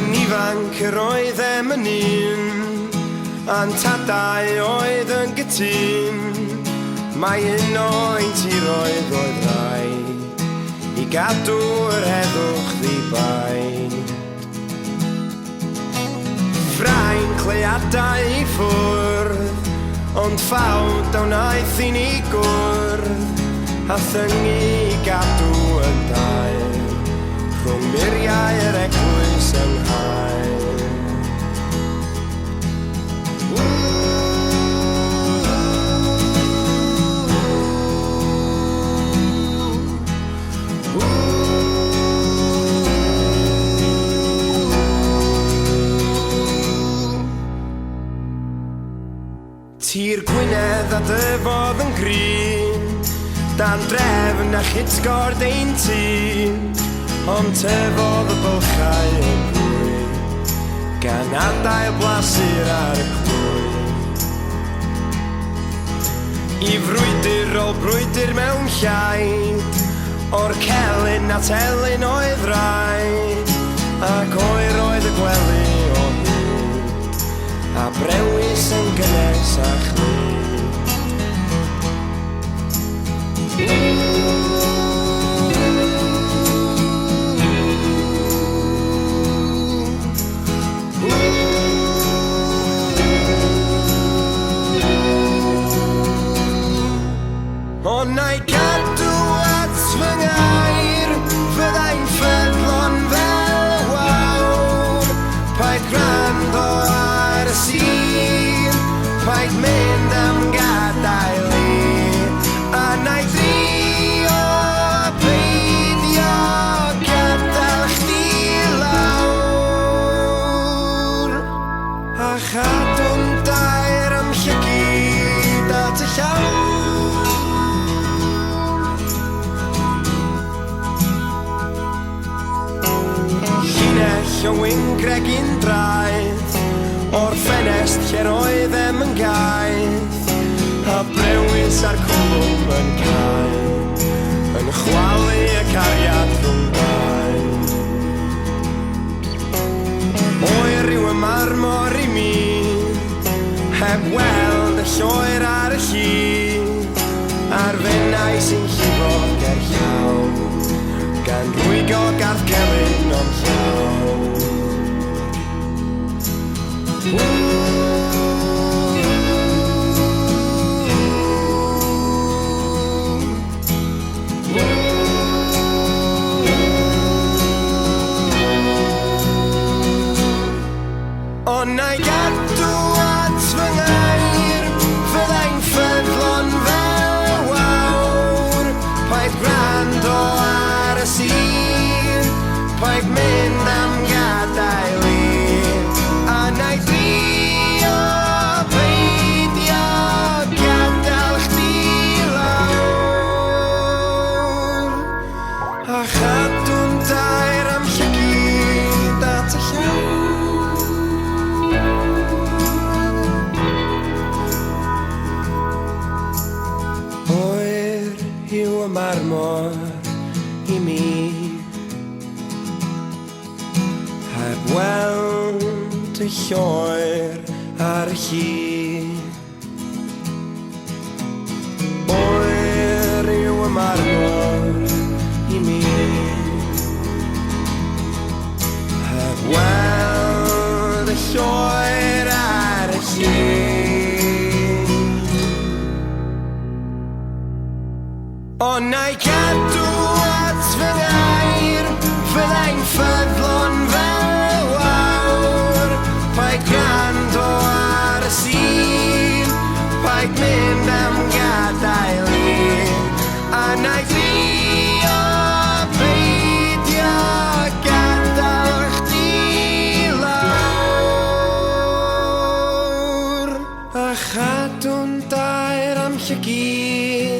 yn ifanc yr oeddem yn un, a'n tadau oedd yn gytun. Mae un o'n tiroedd oedd rhaid i gadw yr heddwch ddi-baid. Ffrainc leuadau i ffwrdd, ond ffawd o wnaeth i ni gwrdd, a thyngu i gadw yn daer, rhwng muriau yr eglwys yng nghael. Tir Gwynedd a dyfodd yn grin, dan drefn a chytgord ein tîn, ond tyfodd y bylchau yn fwy, gan adael blasur ar y clwy. I frwydr ôl brwydr mewn llaid, o'r celyn at elyn oedd rhaid, ac oer oedd y gwely o hyd, a Brewys yn gynnes a chlyd. Ond na'i gadw at fy ngair, fyddai'n ffyddlon fel y wawr. Paid gwrando ar y sîn, paid mynd am gadael i, a na'i drio peidio gadael chdi lawr, a chadw'n daer am llygyd at y llawr. O wyngreg un draeth, o'r ffenest lle'r oeddem yn gaeth, a Brewys a'r cwlwm yn cael, yn chwalu y cariad rhwng dau. Oer yw y marmor i mi, heb weld y lloer ar y llun, a'r fennau sy'n llifo ger llaw, gan rwygo Garth Celyn o'n llaw. Ond na'i gadw at fy ngair, fyddai'n ffyddlon fel y wawr. Paid gwrando ar y sîn, paid mynd am gadael i, a na'i drio peidio gadael chdi lawr, a chadw'n daer am llygyd at y llawr. Oer yw y marmor i mi, heb weld y lloer ar y llun. Oer yw y marmor i mi, heb weld y lloer ar y llun. Ond na'i gadw at fy ngair, fyddai'n ffyddlon fel y wawr. Paid gwrando ar y sîn, paid mynd am gadael i, a na'i drio peidio gadael chdi lawr, a chadw'n daer am llygyd